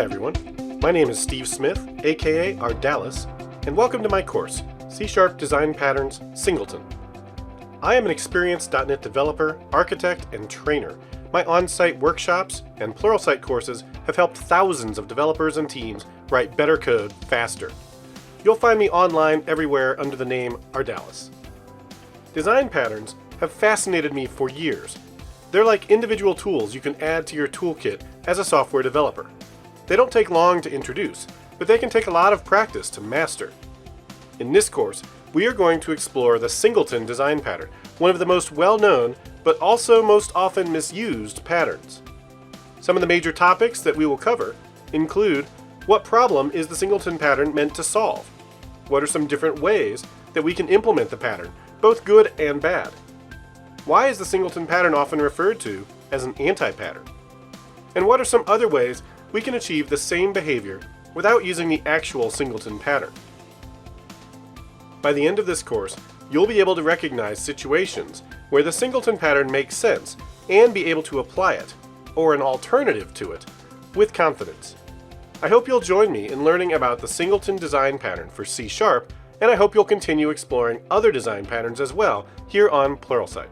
everyone. My name is Steve Smith, aka Ardalis, and welcome to my course, C# Design Patterns, Singleton. I am an experienced .NET developer, architect, and trainer. My on-site workshops and Pluralsight courses have helped thousands of developers and teams write better code faster. You'll find me online everywhere under the name Ardalis. Design patterns have fascinated me for years. They're like individual tools you can add to your toolkit as a software developer. They don't take long to introduce, but they can take a lot of practice to master. In this course, we are going to explore the Singleton design pattern, one of the most well-known, but also most often misused patterns. Some of the major topics that we will cover include: what problem is the Singleton pattern meant to solve? What are some different ways that we can implement the pattern, both good and bad? Why is the Singleton pattern often referred to as an anti-pattern? And what are some other ways we can achieve the same behavior without using the actual Singleton pattern? By the end of this course, you'll be able to recognize situations where the Singleton pattern makes sense and be able to apply it, or an alternative to it, with confidence. I hope you'll join me in learning about the Singleton design pattern for C#, and I hope you'll continue exploring other design patterns as well here on Pluralsight.